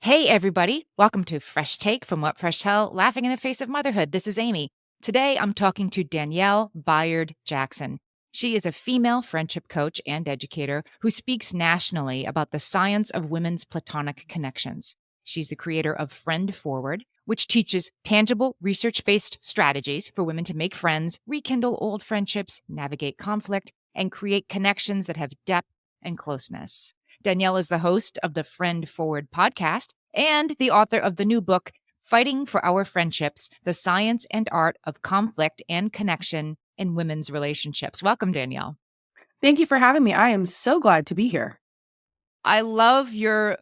Hey, everybody. Welcome to Fresh Take from What Fresh Hell, Laughing in the Face of Motherhood. This is Amy. Today, I'm talking to Danielle Bayard Jackson. She is a female friendship coach and educator who speaks nationally about the science of women's platonic connections. She's the creator of Friend Forward, which teaches tangible, research based strategies for women to make friends, rekindle old friendships, navigate conflict, and create connections that have depth and closeness. Danielle is the host of the Friend Forward podcast and the author of the new book, Fighting for Our Friendships: The Science and Art of Conflict and Connection in Women's Relationships. Welcome, Danielle. Thank you for having me. I am so glad to be here. I love your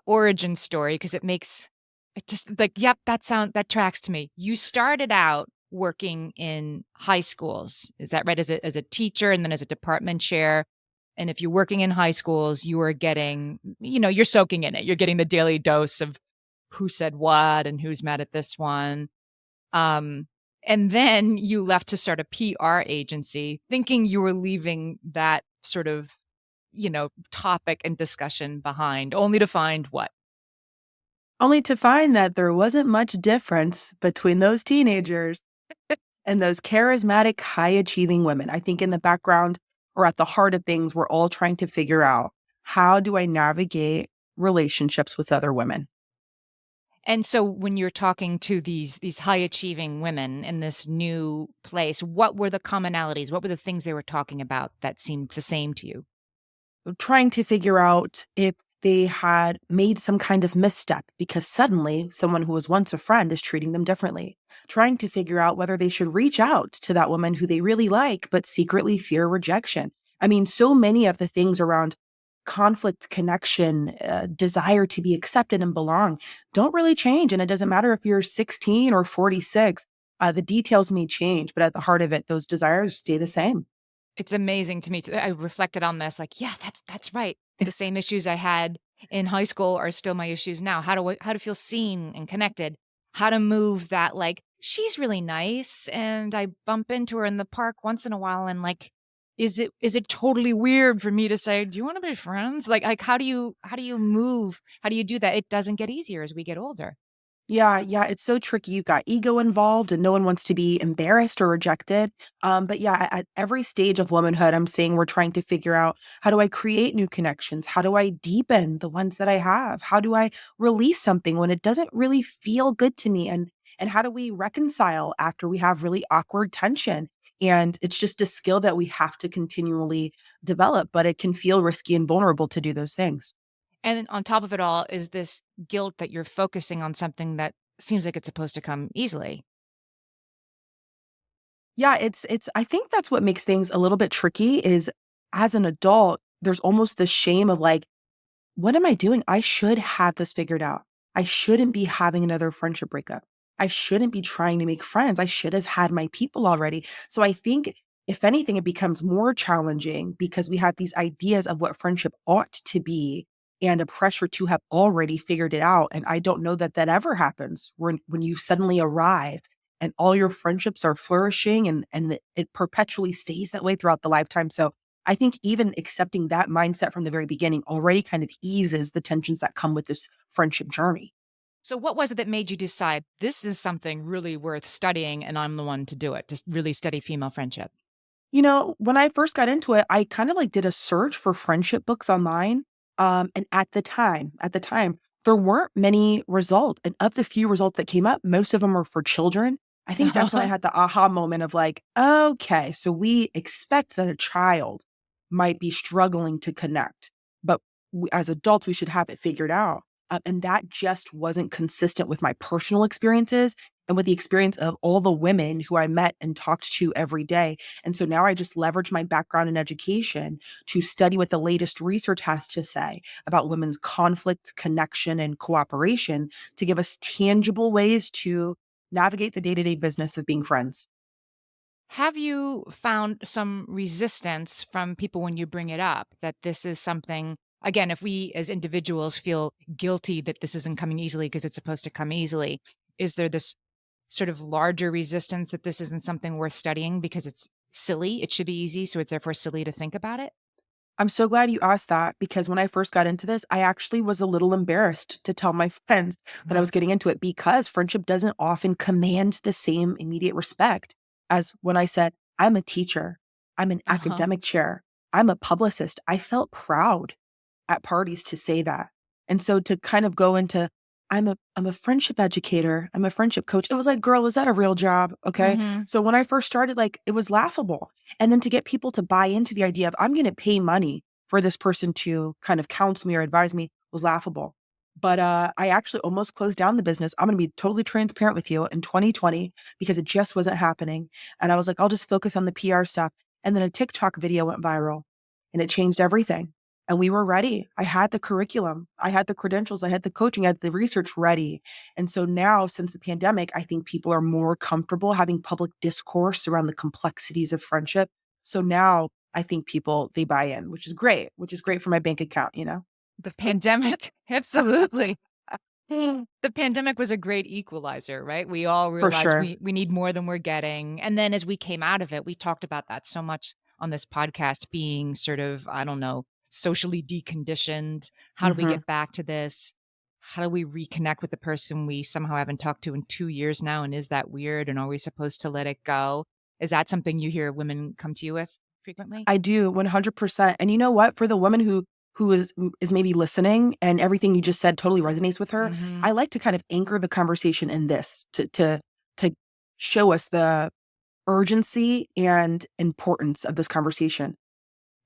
origin story because it just like, yep, that tracks to me. You started out working in high schools. Is that right? As a teacher and then as a department chair. And if you're working in high schools, you are getting, you're soaking in it. You're getting the daily dose of who said what and who's mad at this one. Um, and then you left to start a PR agency, thinking you were leaving that sort of, topic and discussion behind, only to find what? Only to find that there wasn't much difference between those teenagers and those charismatic, high achieving women. I think in the background or at the heart of things, we're all trying to figure out, how do I navigate relationships with other women? And so when you're talking to these high achieving women in this new place, what were the commonalities? What were the things they were talking about that seemed the same to you? Trying to figure out if they had made some kind of misstep because suddenly someone who was once a friend is treating them differently. Trying to figure out whether they should reach out to that woman who they really like, but secretly fear rejection. I mean, so many of the things around conflict, connection, desire to be accepted and belong don't really change. And it doesn't matter if you're 16 or 46, the details may change, but at the heart of it, those desires stay the same. It's amazing to me. I reflected on this like, yeah, that's right. The same issues I had in high school are still my issues now. How to feel seen and connected? How to move that like she's really nice and I bump into her in the park once in a while and like is it totally weird for me to say, "Do you want to be friends?" Like how do you move? How do you do that? It doesn't get easier as we get older. Yeah, it's so tricky. You've got ego involved, and no one wants to be embarrassed or rejected. But yeah, at every stage of womanhood, I'm saying we're trying to figure out, how do I create new connections? How do I deepen the ones that I have? How do I release something when it doesn't really feel good to me? And how do we reconcile after we have really awkward tension? And it's just a skill that we have to continually develop, but it can feel risky and vulnerable to do those things. And then on top of it all is this guilt that you're focusing on something that seems like it's supposed to come easily. Yeah, it's I think that's what makes things a little bit tricky is, as an adult, there's almost the shame of like, what am I doing? I should have this figured out. I shouldn't be having another friendship breakup. I shouldn't be trying to make friends. I should have had my people already. So I think if anything, it becomes more challenging because we have these ideas of what friendship ought to be and a pressure to have already figured it out. And I don't know that that ever happens when you suddenly arrive and all your friendships are flourishing and it perpetually stays that way throughout the lifetime. So I think even accepting that mindset from the very beginning already kind of eases the tensions that come with this friendship journey. So what was it that made you decide this is something really worth studying and I'm the one to do it, to really study female friendship? You know, when I first got into it, I kind of like did a search for friendship books online. And at the time, there weren't many results. And of the few results that came up, most of them were for children. I think that's when I had the aha moment of like, okay, so we expect that a child might be struggling to connect, but as adults, we should have it figured out. And that just wasn't consistent with my personal experiences and with the experience of all the women who I met and talked to every day. And so now I just leverage my background in education to study what the latest research has to say about women's conflict, connection, and cooperation to give us tangible ways to navigate the day to day business of being friends. Have you found some resistance from people when you bring it up that this is something, again, if we as individuals feel guilty that this isn't coming easily because it's supposed to come easily, is there this sort of larger resistance that this isn't something worth studying because it's silly? It should be easy. So it's therefore silly to think about it? I'm so glad you asked that because when I first got into this, I actually was a little embarrassed to tell my friends that I Uh-huh. was getting into it because friendship doesn't often command the same immediate respect as when I said, I'm a teacher, I'm an Uh-huh. academic chair, I'm a publicist. I felt proud at parties to say that. And so to kind of go into, I'm a friendship educator, I'm a friendship coach. It was like, girl, is that a real job? Okay. Mhm. So when I first started, like it was laughable. And then to get people to buy into the idea of I'm going to pay money for this person to kind of counsel me or advise me was laughable. But I actually almost closed down the business. I'm going to be totally transparent with you in 2020 because it just wasn't happening. And I was like, I'll just focus on the PR stuff. And then a TikTok video went viral and it changed everything. And we were ready. I had the curriculum, I had the credentials, I had the coaching, I had the research ready. And so now, since the pandemic, I think people are more comfortable having public discourse around the complexities of friendship. So now I think people, they buy in, which is great for my bank account, you know? The pandemic, absolutely. The pandemic was a great equalizer, right? We all For realized sure. we need more than we're getting. And then as we came out of it, we talked about that so much on this podcast being sort of, I don't know, socially deconditioned. How do we Mhm. get back to this? How do we reconnect with the person we somehow haven't talked to in 2 years now? And is that weird? And are we supposed to let it go? Is that something you hear women come to you with frequently? I do 100%. And you know what? For the woman who is maybe listening and everything you just said totally resonates with her, Mhm. I like to kind of anchor the conversation in this to show us the urgency and importance of this conversation.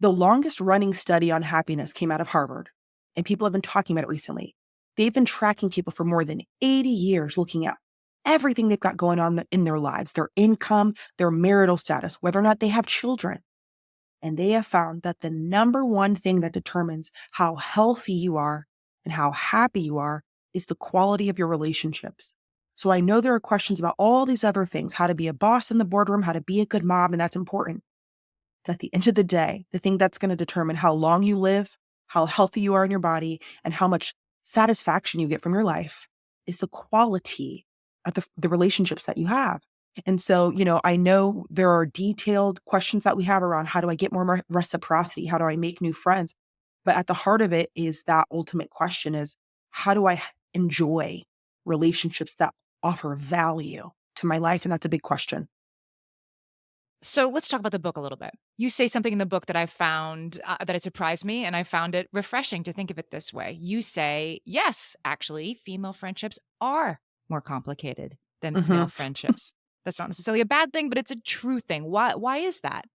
The longest running study on happiness came out of Harvard, and people have been talking about it recently. They've been tracking people for more than 80 years, looking at everything they've got going on in their lives, their income, their marital status, whether or not they have children. And they have found that the number one thing that determines how healthy you are and how happy you are is the quality of your relationships. So I know there are questions about all these other things, how to be a boss in the boardroom, how to be a good mom, and that's important. But at the end of the day, the thing that's going to determine how long you live, how healthy you are in your body, and how much satisfaction you get from your life is the quality of the relationships that you have. And so, I know there are detailed questions that we have around how do I get more reciprocity? How do I make new friends? But at the heart of it is that ultimate question is how do I enjoy relationships that offer value to my life? And that's a big question. So let's talk about the book a little bit. You say something in the book that I found that it surprised me, and I found it refreshing to think of it this way. You say, yes, actually, female friendships are more complicated than male Mhm. friendships. That's not necessarily a bad thing, but it's a true thing. Why is that?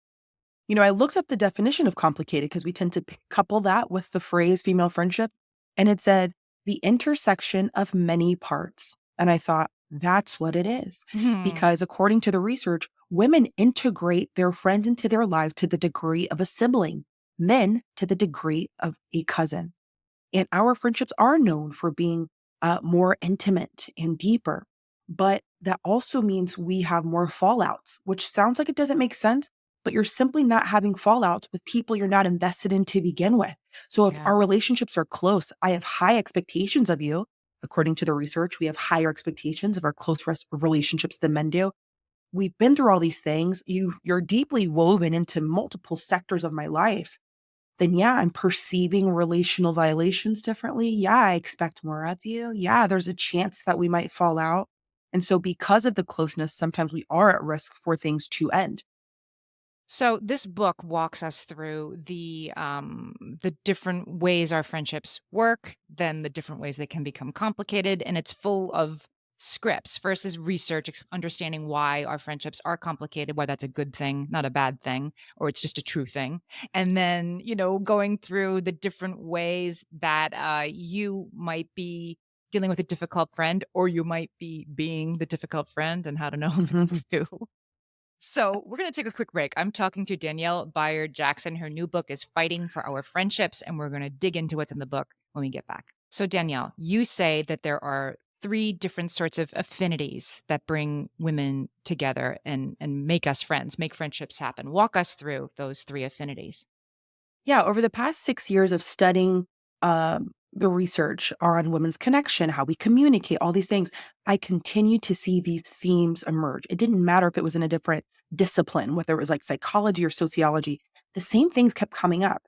I looked up the definition of complicated because we tend to couple that with the phrase female friendship. And it said the intersection of many parts. And I thought, that's what it is. Mhm. Because according to the research, women integrate their friend into their life to the degree of a sibling, men to the degree of a cousin. And our friendships are known for being more intimate and deeper. But that also means we have more fallouts, which sounds like it doesn't make sense, but you're simply not having fallouts with people you're not invested in to begin with. So if Yeah. our relationships are close, I have high expectations of you. According to the research, we have higher expectations of our close relationships than men do. We've been through all these things. You're deeply woven into multiple sectors of my life, then yeah, I'm perceiving relational violations differently. Yeah, I expect more of you. Yeah, there's a chance that we might fall out. And so, because of the closeness, sometimes we are at risk for things to end. So this book walks us through the different ways our friendships work, then the different ways they can become complicated, and it's full of scripts. First is research, understanding why our friendships are complicated, why that's a good thing, not a bad thing, or it's just a true thing. And then, going through the different ways that you might be dealing with a difficult friend, or you might be being the difficult friend, and how to know if Mhm. it's you. So, we're going to take a quick break. I'm talking to Danielle Bayard Jackson. Her new book is Fighting for Our Friendships, and we're going to dig into what's in the book when we get back. So, Danielle, you say that there are three different sorts of affinities that bring women together and make us friends, make friendships happen. Walk us through those three affinities. Yeah, over the past 6 years of studying the research on women's connection, how we communicate, all these things, I continue to see these themes emerge. It didn't matter if it was in a different discipline, whether it was like psychology or sociology, the same things kept coming up.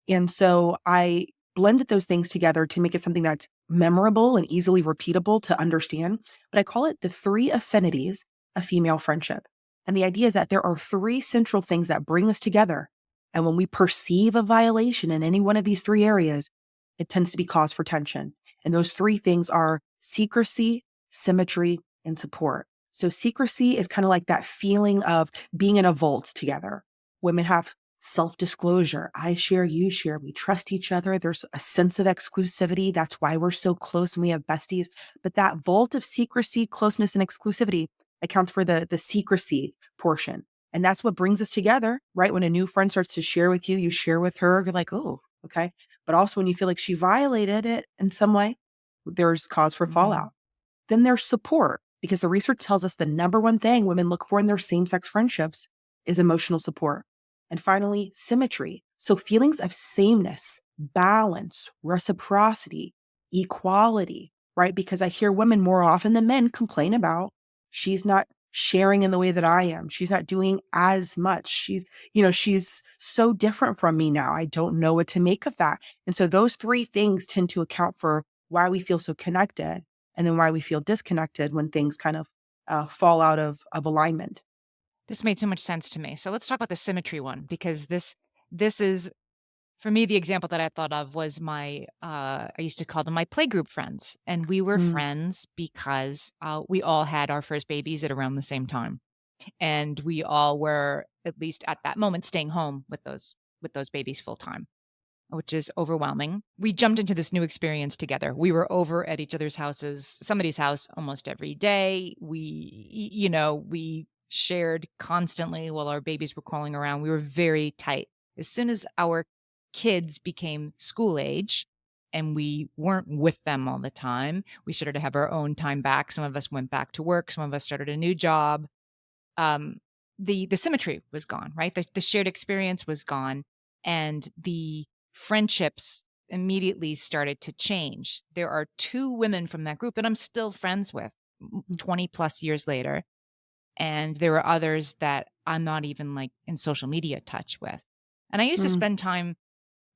And so I blended those things together to make it something that's memorable and easily repeatable to understand. But I call it the three affinities of female friendship. And the idea is that there are three central things that bring us together. And when we perceive a violation in any one of these three areas, it tends to be cause for tension. And those three things are secrecy, symmetry, and support. So secrecy is kind of like that feeling of being in a vault together. Women have self-disclosure. I share, you share. We trust each other. There's a sense of exclusivity. That's why we're so close and we have besties. But that vault of secrecy, closeness, and exclusivity accounts for the secrecy portion. And that's what brings us together, right? When a new friend starts to share with you, you share with her, you're like, oh, okay. But also when you feel like she violated it in some way, there's cause for Mhm. fallout. Then there's support, because the research tells us the number one thing women look for in their same sex friendships is emotional support. And finally, symmetry. So feelings of sameness, balance, reciprocity, equality, right? Because I hear women more often than men complain about she's not sharing in the way that I am. She's not doing as much. She's so different from me now. I don't know what to make of that. And so those three things tend to account for why we feel so connected and then why we feel disconnected when things kind of fall out of alignment. This made so much sense to me. So let's talk about the symmetry one because this is for me the example that I thought of was my I used to call them my playgroup friends, and we were Mm, friends because we all had our first babies at around the same time, and we all were at least at that moment staying home with those babies full time, which is overwhelming. We jumped into this new experience together. We were over at each other's houses, somebody's house almost every day. We shared constantly while our babies were crawling around. We were very tight. As soon as our kids became school age and we weren't with them all the time, we started to have our own time back. Some of us went back to work, some of us started a new job. um, the symmetry was gone, right? The shared experience was gone, and the friendships immediately started to change. There are 2 women from that group that I'm still friends with 20 plus years later, and there are others that I'm not even, like, in social media touch with. And I used to mm. spend time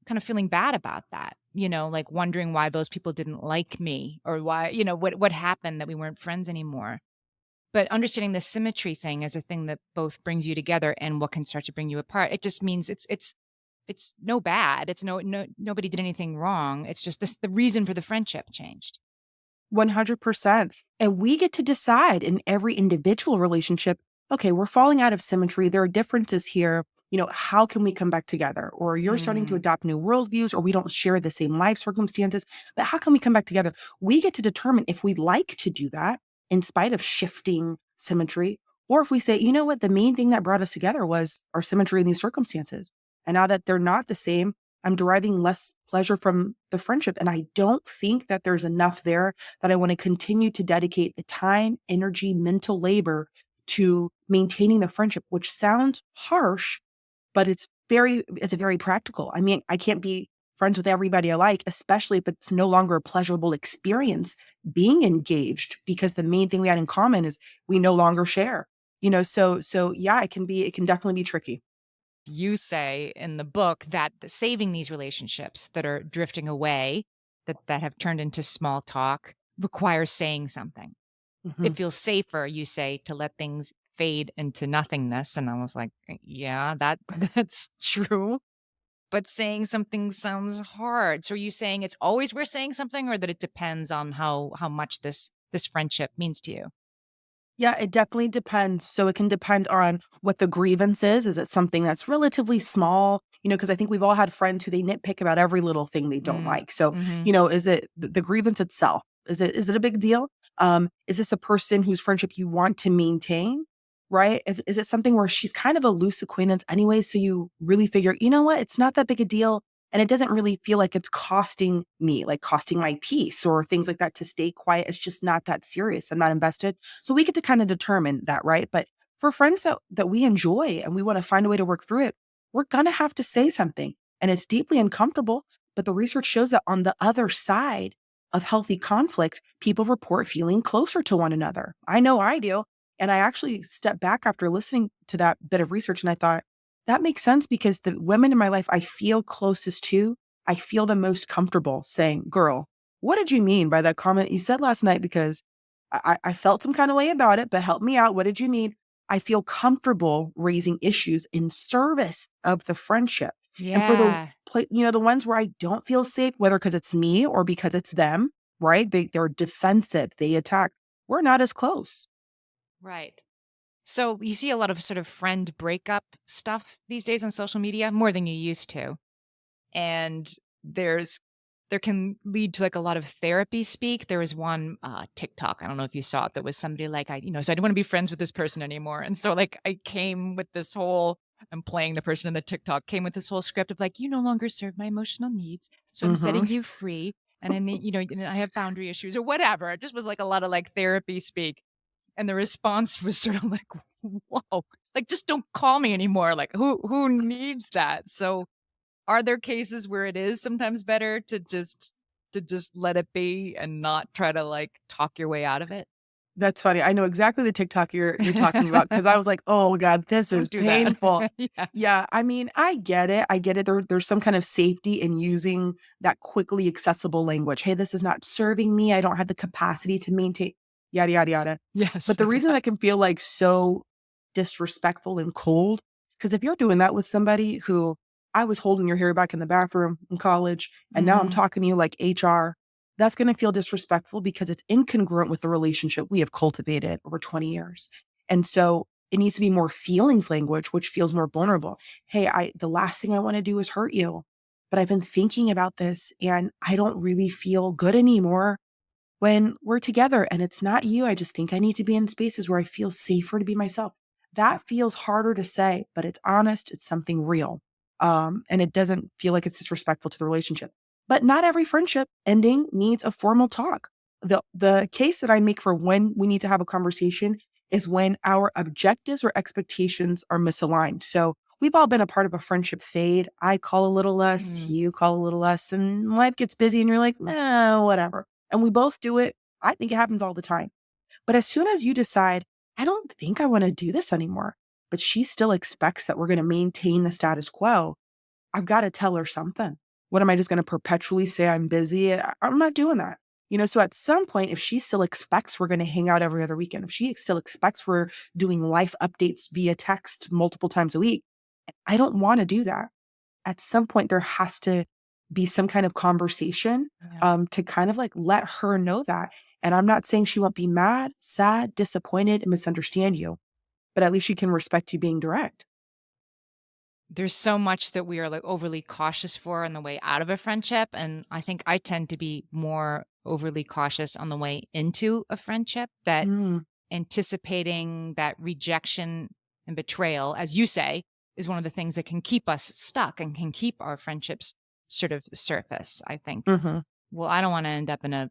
kind of feeling bad about that, like wondering why those people didn't like me or why, what happened that we weren't friends anymore. But understanding the symmetry thing as a thing that both brings you together and what can start to bring you apart, it just means it's no bad. It's nobody did anything wrong. It's just the reason for the friendship changed. 100%. And we get to decide in every individual relationship, okay, we're falling out of symmetry. There are differences here. How can we come back together? Or you're starting to Mm. adopt new worldviews, or we don't share the same life circumstances. But how can we come back together? We get to determine if we'd like to do that in spite of shifting symmetry, or if we say, you know what, the main thing that brought us together was our symmetry in these circumstances. And now that they're not the same, I'm deriving less pleasure from the friendship. And I don't think that there's enough there that I want to continue to dedicate the time, energy, mental labor to maintaining the friendship, which sounds harsh, but it's very practical. I mean, I can't be friends with everybody I like, especially if it's no longer a pleasurable experience being engaged, because the main thing we had in common is we no longer share. So yeah, it can definitely be tricky. You say in the book that saving these relationships that are drifting away, that have turned into small talk, requires saying something. Mhm. It feels safer, you say, to let things fade into nothingness. And I was like, yeah, that's true. But saying something sounds hard. So are you saying it's always worth saying something or that it depends on how much this friendship means to you? Yeah, it definitely depends. So it can depend on what the grievance is. Is it something that's relatively small? Because I think we've all had friends who they nitpick about every little thing they don't Mm. like. So, Mhm. is it the grievance itself? Is it a big deal? Is this a person whose friendship you want to maintain? Right? Is it something where she's kind of a loose acquaintance anyway? So you really figure, you know what? It's not that big a deal. And it doesn't really feel like it's costing me, like costing my peace or things like that to stay quiet. It's just not that serious. I'm not invested. So we get to kind of determine that, right? But for friends that we enjoy and we want to find a way to work through it, we're gonna have to say something. And it's deeply uncomfortable. But the research shows that on the other side of healthy conflict, people report feeling closer to one another. I know I do. And I actually stepped back after listening to that bit of research and I thought, That makes sense because the women in my life I feel closest to, I feel the most comfortable saying, girl, what did you mean by that comment you said last night? Because I felt some kind of way about it, but help me out. What did you mean? I feel comfortable raising issues in service of the friendship. And for Yeah. the ones where I don't feel safe, whether because it's me or because it's them, right? They're defensive, they attack. We're not as close. Right. So you see a lot of sort of friend breakup stuff these days on social media more than you used to. And there can lead to like a lot of therapy speak. There was one TikTok, I don't know if you saw it, that was somebody like, so I didn't want to be friends with this person anymore. And so like I came with this whole, I'm playing the person in the TikTok, came with this whole script of like, you no longer serve my emotional needs. So I'm Hmm. setting you free. And I need, and I have boundary issues or whatever. It just was like a lot of like therapy speak. And the response was sort of like, whoa, like just don't call me anymore. Like who needs that? So are there cases where it is sometimes better to just let it be and not try to like talk your way out of it? That's funny. I know exactly the TikTok you're talking about because I was like, "Oh god, this is Don't do that. painful." Yeah. Yeah, I mean, I get it. I get it. There's some kind of safety in using that quickly accessible language. Hey, this is not serving me. I don't have the capacity to maintain yada yada yada. Yes. But the reason Yeah. that can feel like so disrespectful and cold is because if you're doing that with somebody who I was holding your hair back in the bathroom in college, and now I'm Mhm. talking to you like HR, that's going to feel disrespectful because it's incongruent with the relationship we have cultivated over 20 years. And so it needs to be more feelings language, which feels more vulnerable. Hey, the last thing I want to do is hurt you, but I've been thinking about this and I don't really feel good anymore when we're together and it's not you. I just think I need to be in spaces where I feel safer to be myself. That feels harder to say, but it's honest. It's something real. And it doesn't feel like it's disrespectful to the relationship. But not every friendship ending needs a formal talk. The case that I make for when we need to have a conversation is when our objectives or expectations are misaligned. So we've all been a part of a friendship fade. I call a little less, Mm. you call a little less, and life gets busy and you're like, whatever, and we both do it. I think it happens all the time. But as soon as you decide, I don't think I want to do this anymore, but she still expects that we're going to maintain the status quo, I've got to tell her something. What am I just going to perpetually say I'm busy? I'm not doing that. So at some point, if she still expects we're going to hang out every other weekend, if she still expects we're doing life updates via text multiple times a week, I don't want to do that. At some point there has to be some kind of conversation, Yeah. to kind of like let her know that. And I'm not saying she won't be mad, sad, disappointed, and misunderstand you, but at least she can respect you being direct. There's so much that we are like overly cautious for on the way out of a friendship. And I think I tend to be more overly cautious on the way into a friendship, that Mm, anticipating that rejection and betrayal, as you say, is one of the things that can keep us stuck and can keep our friendships sort of surface, I think. mhm, Well, I don't want to end up in a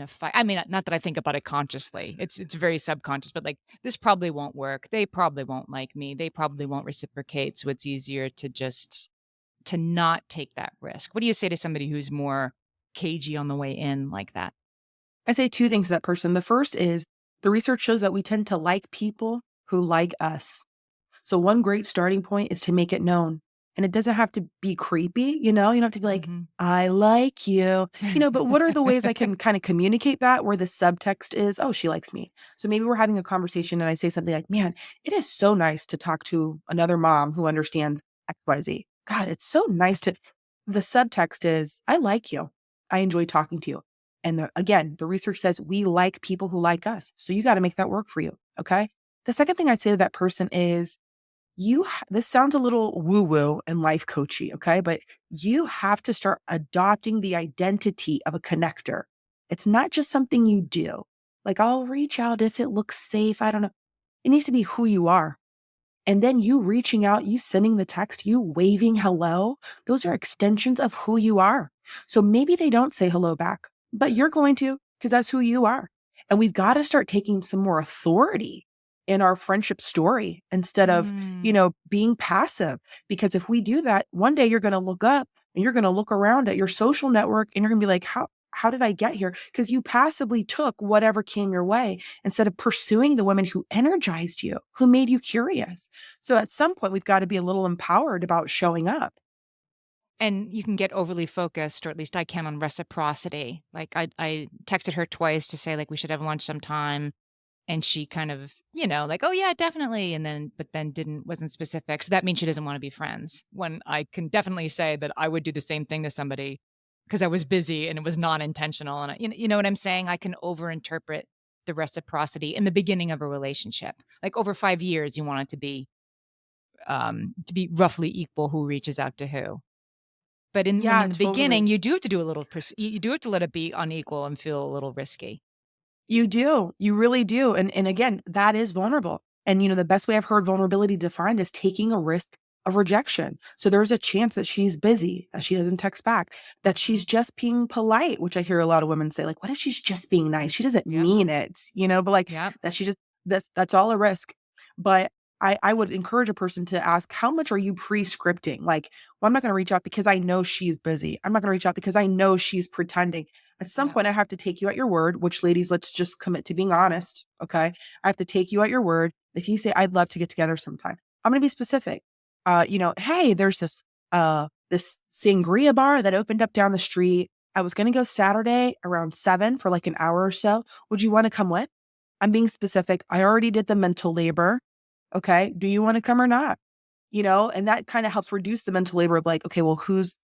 fight. I mean, not that I think about it consciously. It's very subconscious, but like this probably won't work. They probably won't like me. They probably won't reciprocate. So it's easier to not take that risk. What do you say to somebody who's more cagey on the way in like that? I say two things to that person. The first is the research shows that we tend to like people who like us. So one great starting point is to make it known. And it doesn't have to be creepy, you know? You don't have to be like, Mhm. I like you. But what are the ways I can kind of communicate that where the subtext is, oh, she likes me. So maybe we're having a conversation and I say something like, man, it is so nice to talk to another mom who understands XYZ. God, it's so nice to. The subtext is, I like you. I enjoy talking to you. And again, the research says we like people who like us. So you got to make that work for you. Okay. The second thing I'd say to that person is, this sounds a little woo woo and life coachy, okay? But you have to start adopting the identity of a connector. It's not just something you do. Like, I'll reach out if it looks safe. I don't know. It needs to be who you are. And then you reaching out, you sending the text, you waving hello, those are extensions of who you are. So maybe they don't say hello back, but you're going to because that's who you are. And we've got to start taking some more authority in our friendship story instead of, Mm. being passive. Because if we do that, one day you're going to look up and you're going to look around at your social network and you're going to be like, how did I get here? Because you passively took whatever came your way instead of pursuing the women who energized you, who made you curious. So at some point, we've got to be a little empowered about showing up. And you can get overly focused, or at least I can, on reciprocity. Like I texted her twice to say like we should have lunch sometime, and she kind of, like, "Oh yeah, definitely." And then but then didn't wasn't specific. So that means she doesn't want to be friends. When I can definitely say that I would do the same thing to somebody because I was busy and it was not intentional. And you know what I'm saying? I can overinterpret the reciprocity in the beginning of a relationship. Like over 5 years you want it to be roughly equal who reaches out to who. But in Yeah, the beginning, totally. you do have to do a little you do have to let it be unequal and feel a little risky. You do. You really do. And again, that is vulnerable. And the best way I've heard vulnerability defined is taking a risk of rejection. So there's a chance that she's busy, that she doesn't text back, that Mhm. she's just being polite, which I hear a lot of women say, like, what if she's just being nice? She doesn't Yep, mean it, but like yep. that she just that's all a risk. But I would encourage a person to ask, how much are you pre-scripting? Like, well, I'm not going to reach out because I know she's busy. I'm not going to reach out because I know she's pretending. At some Yep. point, I have to take you at your word, which, ladies, let's just commit to being honest. Okay. I have to take you at your word. If you say, I'd love to get together sometime, I'm going to be specific. Hey, there's this sangria bar that opened up down the street. I was going to go Saturday around 7 for like an hour or so. Would you want to come with? I'm being specific. I already did the mental labor. Okay. Do you want to come or not? And that kind of helps reduce the mental labor of like, okay, well, who's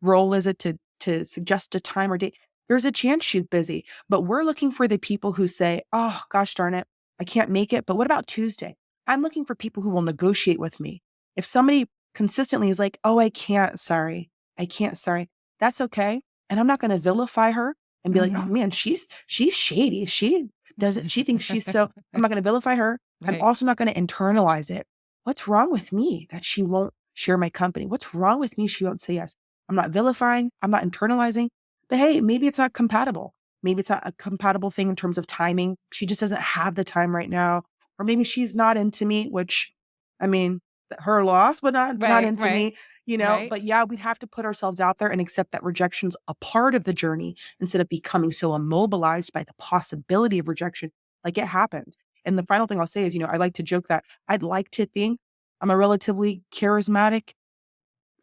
role is it to suggest a time or date? There's a chance she's busy, but we're looking for the people who say, "Oh, gosh darn it, I can't make it, but what about Tuesday?" I'm looking for people who will negotiate with me. If somebody consistently is like, "Oh, I can't, sorry. I can't, sorry." That's okay. And I'm not going to vilify her and be like, "Oh Mhm. man, she's shady. She thinks she's so." I'm not going to vilify her. I'm Right. also not going to internalize it. What's wrong with me that she won't share my company? What's wrong with me she won't say yes? I'm not vilifying, I'm not internalizing, but hey, maybe it's not compatible. Maybe it's not a compatible thing in terms of timing. She just doesn't have the time right now. Or maybe she's not into me, which I mean, her loss, but not Right, into right, me. right. But yeah, we'd have to put ourselves out there and accept that rejection's a part of the journey instead of becoming so immobilized by the possibility of rejection. Like it happens. And the final thing I'll say is, I like to joke that I'd like to think I'm a relatively charismatic,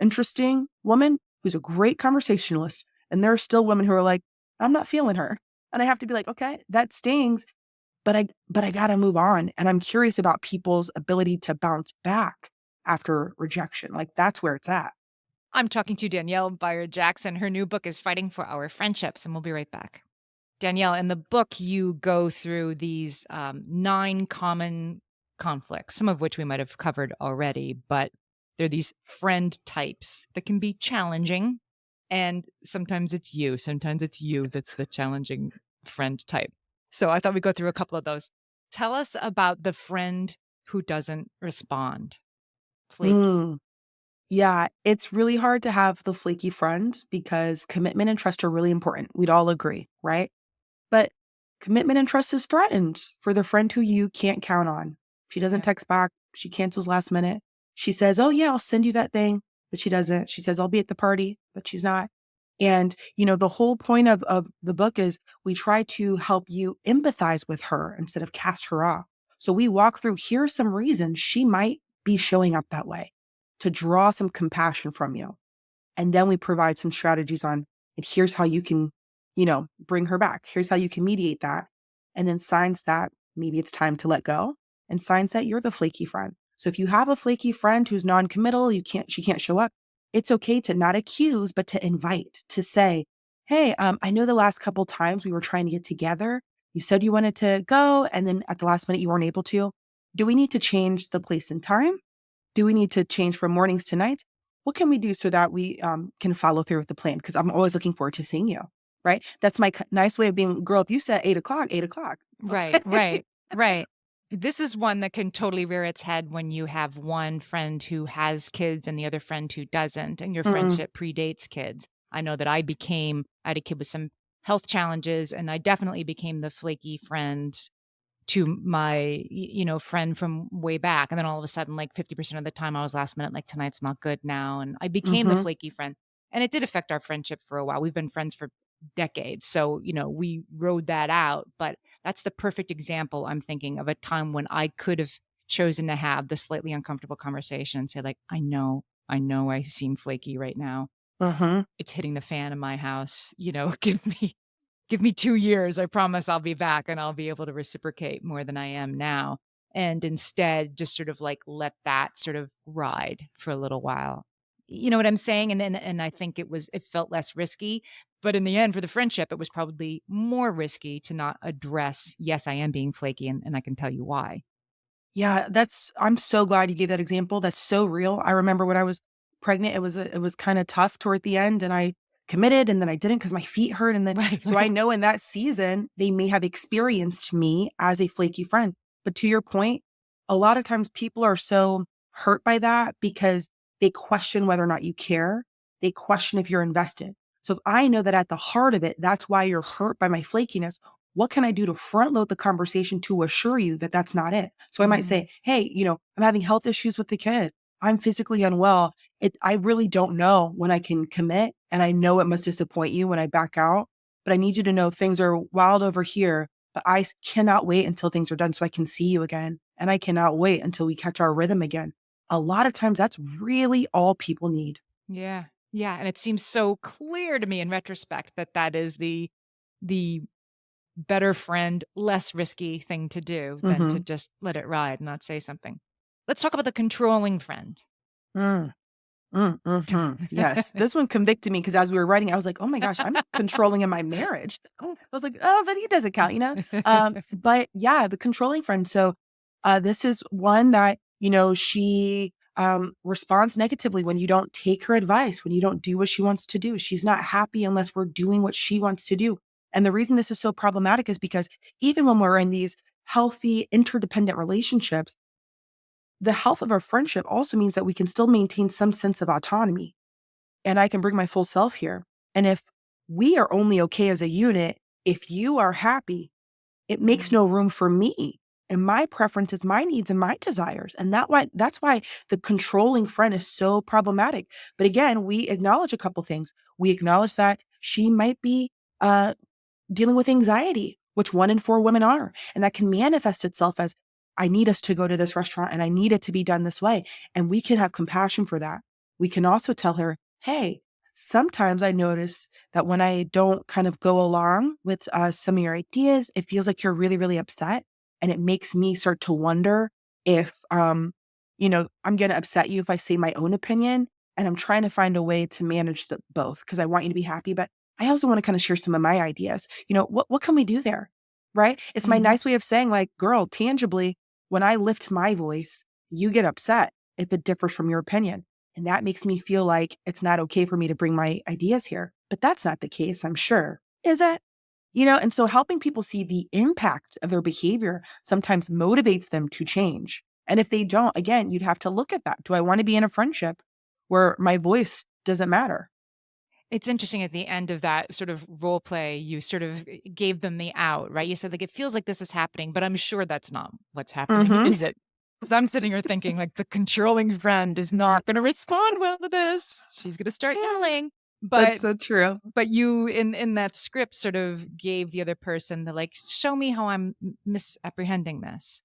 interesting woman who's a great conversationalist. And there are still women who are like, I'm not feeling her. And I have to be like, okay, that stings, but I gotta move on. And I'm curious about people's ability to bounce back after rejection. Like that's where it's at. I'm talking to Danielle Bayard Jackson. Her new book is Fighting for Our Friendships, and we'll be right back. Danielle, in the book, you go through these 9 common conflicts, some of which we might have covered already, but they're these friend types that can be challenging. And sometimes it's you that's the challenging friend type. So I thought we'd go through a couple of those. Tell us about the friend who doesn't respond. Flaky. Mm. Yeah, it's really hard to have the flaky friends because commitment and trust are really important. We'd all agree, right? But commitment and trust is threatened for the friend who you can't count on. She doesn't Yeah. text back. She cancels last minute. She says, "Oh, yeah, I'll send you that thing," but she doesn't. She says, "I'll be at the party," but she's not. And, the whole point of the book is we try to help you empathize with her instead of cast her off. So we walk through here are some reasons she might be showing up that way to draw some compassion from you. And then we provide some strategies on, and here's how you can, bring her back. Here's how you can mediate that. And then signs that maybe it's time to let go and signs that you're the flaky friend. So if you have a flaky friend who's non-committal, she can't show up. It's okay to not accuse, but to invite, to say, "Hey, I know the last couple times we were trying to get together, you said you wanted to go, and then at the last minute you weren't able to. Do we need to change the place and time? Do we need to change from mornings to nights? What can we do so that we can follow through with the plan? Because I'm always looking forward to seeing you." Right? That's my nice way of being, girl. If you said 8 o'clock, 8 o'clock. Right, Okay. right, right. This is one that can totally rear its head when you have one friend who has kids and the other friend who doesn't, and your Mm, friendship predates kids. I know that I had a kid with some health challenges, and I definitely became the flaky friend to my, friend from way back. And then all of a sudden, like 50% of the time I was last minute, like tonight's not good now. And I became the mhm. flaky friend. And it did affect our friendship for a while. We've been friends for decades. So, we rode that out. But that's the perfect example, I'm thinking, of a time when I could have chosen to have the slightly uncomfortable conversation and say, like, I know I seem flaky right now. Mhm. It's hitting the fan in my house. Give me 2 years. I promise I'll be back and I'll be able to reciprocate more than I am now. And instead, just sort of like let that sort of ride for a little while. You know what I'm saying? And I think it felt less risky, but in the end, for the friendship, it was probably more risky to not address, yes, I am being flaky, and I can tell you why. Yeah, I'm so glad you gave that example. That's so real. I remember when I was pregnant, it was kinda tough toward the end, and I committed, and then I didn't because my feet hurt, and then Right, so I right. know in that season, they may have experienced me as a flaky friend. But to your point, a lot of times people are so hurt by that because they question whether or not you care. They question if you're invested. So if I know that at the heart of it, that's why you're hurt by my flakiness, what can I do to front load the conversation to assure you that that's not it? So I might Mhm. say, hey, I'm having health issues with the kid. I'm physically unwell. I really don't know when I can commit. And I know it must disappoint you when I back out, but I need you to know things are wild over here, but cannot wait until things are done so I can see you again. And I cannot wait until we catch our rhythm again. A lot of times that's really all people need. Yeah. Yeah, and it seems so clear to me in retrospect that that is the better friend, less risky thing to do than to Hmm. just let it ride and not say something. Let's talk about the controlling friend. Mhm. Yes. This one convicted me because as we were writing, I was like, "Oh my gosh, I'm controlling in my marriage." I was like, "Oh, but he doesn't count, you know?" But yeah, the controlling friend. So, this is one that, she, responds negatively when you don't take her advice, when you don't do what she wants to do. She's not happy unless we're doing what she wants to do. And the reason this is so problematic is because even when we're in these healthy, interdependent relationships, the health of our friendship also means that we can still maintain some sense of autonomy and I can bring my full self here. And if we are only okay as a unit, if you are happy, it makes Mhm, no room for me and my preferences, my needs, and my desires. And that's why the controlling friend is so problematic. But again, we acknowledge a couple things. We acknowledge that she might be uh, dealing with anxiety, which 1 in 4 women are. And that can manifest itself as, I need us to go to this restaurant and I need it to be done this way. And we can have compassion for that. We can also tell her, hey, sometimes I notice that when I don't kind of go along with some of your ideas, it feels like you're really, really upset. And it makes me start to wonder if, I'm going to upset you if I say my own opinion. And I'm trying to find a way to manage both because I want you to be happy, but I also want to kind of share some of my ideas. What can we do there? Right? It's my mhm. nice way of saying, like, girl, tangibly, when I lift my voice, you get upset if it differs from your opinion. And that makes me feel like it's not okay for me to bring my ideas here. But that's not the case, I'm sure. Is it? And so helping people see the impact of their behavior sometimes motivates them to change. And if they don't, again, you'd have to look at that. Do I want to be in a friendship where my voice doesn't matter? It's interesting at the end of that sort of role play, you sort of gave them the out, right? You said, like, "It feels like this is happening, but I'm sure that's not what's happening, Mm-hmm. is it?" Because 'Cause I'm sitting here thinking, like, the controlling friend is not gonna respond well to this. She's gonna start yelling. That's But so true. but you in that script sort of gave the other person the, like, "Show me how I'm misapprehending this."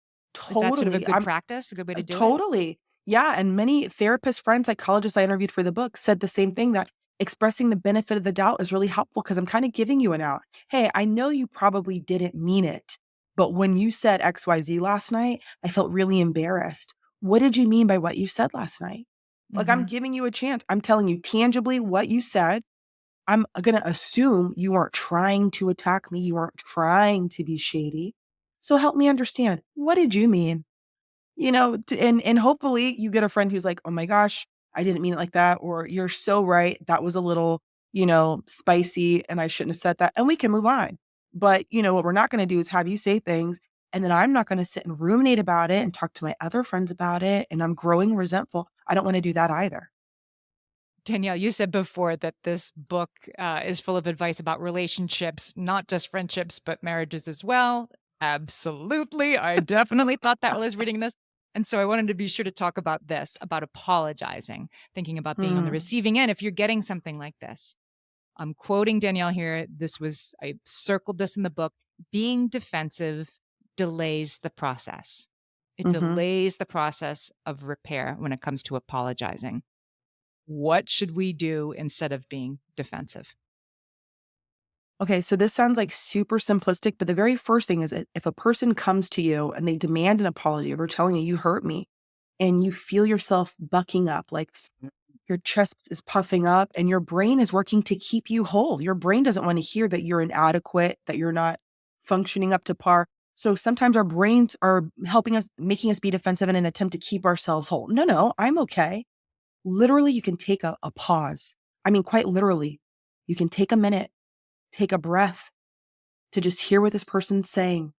Is that sort of a Totally. good practice, a good way to do it? Totally. Yeah, and many therapist friends, psychologists I interviewed for the book said the same thing that expressing the benefit of the doubt is really helpful because I'm kind of giving you an out. Hey, I know you probably didn't mean it, but when you said XYZ last night, I felt really embarrassed. What did you mean by what you said last night? Like I'm Mhm. giving you a chance. I'm telling you tangibly what you said. I'm going to assume you weren't trying to attack me. You weren't trying to be shady. So help me understand. What did you mean? And hopefully you get a friend who's like, "Oh my gosh, I didn't mean it like that," or "You're so right. That was a little, spicy and I shouldn't have said that." And we can move on. But, what we're not going to do is have you say things and then I'm not going to sit and ruminate about it and talk to my other friends about it and I'm growing resentful. I don't want to do that either. Danielle, you said before that this book is full of advice about relationships, not just friendships, but marriages as well. Absolutely. I definitely thought that while I was reading this. And so I wanted to be sure to talk about this, about apologizing, thinking about being on the Mm, receiving end if you're getting something like this. I'm quoting Danielle here. I circled this in the book. Being defensive delays the process. It mhm. delays the process of repair when it comes to apologizing. What should we do instead of being defensive? Okay, so this sounds like super simplistic, but the very first thing is that if a person comes to you and they demand an apology or they're telling you, you hurt me, and you feel yourself bucking up, like your chest is puffing up and your brain is working to keep you whole. Your brain doesn't want to hear that you're inadequate, that you're not functioning up to par. So sometimes our brains are helping us, making us be defensive in an attempt to keep ourselves whole. No, no, I'm okay. Literally, you can take a pause. I mean, quite literally, you can take a minute, take a breath to just hear what this person's saying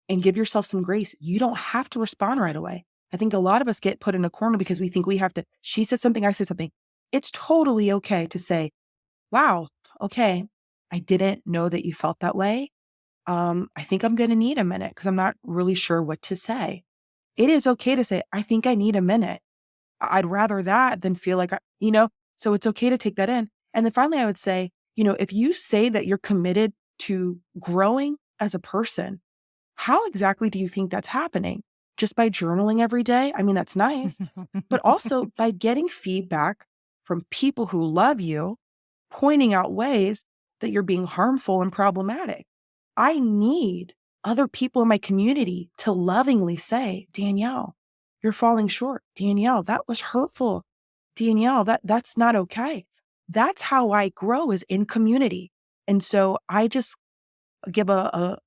and give yourself some grace. You don't have to respond right away. I think a lot of us get put in a corner because we think we have to, she said something, I said something. It's totally okay to say, wow, okay, I didn't know that you felt that way. I think I'm going to need a minute because I'm not really sure what to say. It is okay to say, I think I need a minute. I'd rather that than feel like, so it's okay to take that in. And then finally, I would say, if you say that you're committed to growing as a person, how exactly do you think that's happening? Just by journaling every day? I mean, that's nice, but also by getting feedback from people who love you, pointing out ways that you're being harmful and problematic. I need other people in my community to lovingly say, Danielle, you're falling short. Danielle, that was hurtful. Danielle, that's not okay. That's how I grow is in community. And so I just give a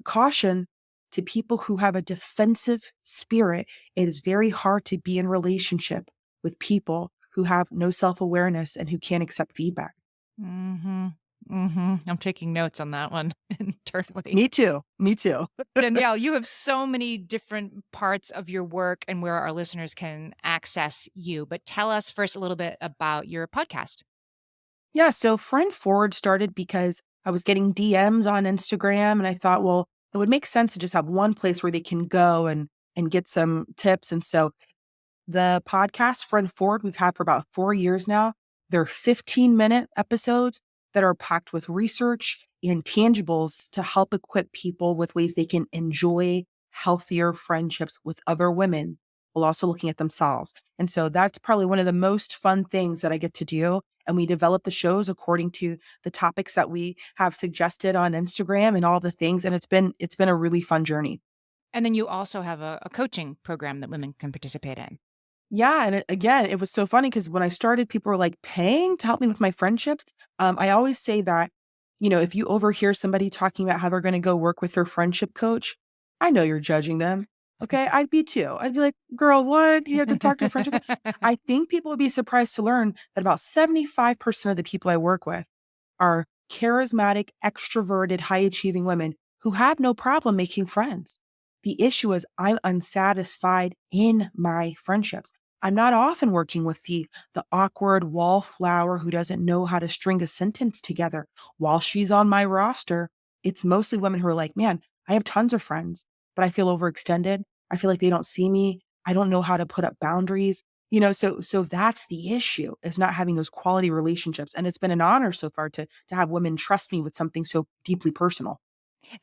caution to people who have a defensive spirit. It is very hard to be in relationship with people who have no self-awareness and who can't accept feedback. Mhm. Mhm. I'm taking notes on that one internally. Me too. Me too. Danielle, you have so many different parts of your work and where our listeners can access you, but tell us first a little bit about your podcast. Yeah, so Friend Forward started because I was getting DMs on Instagram and I thought, well, it would make sense to just have one place where they can go and get some tips. And so the podcast Friend Forward we've had for about 4 years now. They're 15-minute episodes that are packed with research and tangibles to help equip people with ways they can enjoy healthier friendships with other women while also looking at themselves. And so that's probably one of the most fun things that I get to do. And we develop the shows according to the topics that we have suggested on Instagram and all the things. And it's been a really fun journey. And then you also have a coaching program that women can participate in. Yeah, and again, it was so funny because when I started, people were like paying to help me with my friendships. I always say that, if you overhear somebody talking about how they're going to go work with their friendship coach, I know you're judging them. Okay, I'd be too. I'd be like, girl, what? You have to talk to a friendship coach? I think people would be surprised to learn that about 75% of the people I work with are charismatic, extroverted, high achieving women who have no problem making friends. The issue is I'm unsatisfied in my friendships. I'm not often working with the awkward wallflower who doesn't know how to string a sentence together. While she's on my roster, it's mostly women who are like, man, I have tons of friends, but I feel overextended. I feel like they don't see me. I don't know how to put up boundaries. So that's the issue is not having those quality relationships. And it's been an honor so far to have women trust me with something so deeply personal.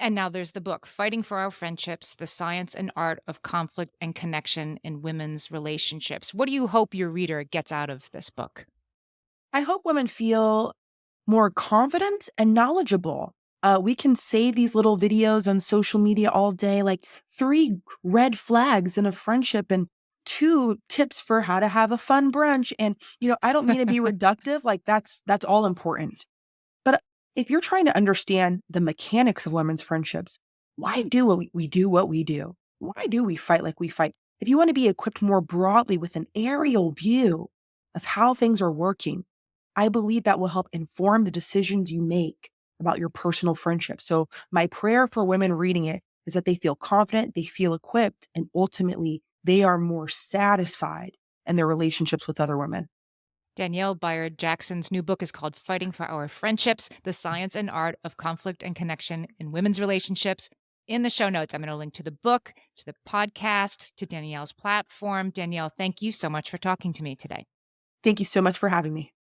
And now there's the book, Fighting for Our Friendships, The Science and Art of Conflict and Connection in Women's Relationships. What do you hope your reader gets out of this book? I hope women feel more confident and knowledgeable. We can save these little videos on social media all day, like 3 red flags in a friendship and 2 tips for how to have a fun brunch. And, I don't mean to be reductive, like that's all important. But if you're trying to understand the mechanics of women's friendships, why do we do what we do? Why do we fight like we fight? If you want to be equipped more broadly with an aerial view of how things are working, I believe that will help inform the decisions you make about your personal friendship. So, my prayer for women reading it is that they feel confident, they feel equipped, and ultimately they are more satisfied in their relationships with other women. Danielle Bayard Jackson's new book is called Fighting for Our Friendships, The Science and Art of Conflict and Connection in Women's Relationships. In the show notes, I'm going to link to the book, to the podcast, to Danielle's platform. Danielle, thank you so much for talking to me today. Thank you so much for having me.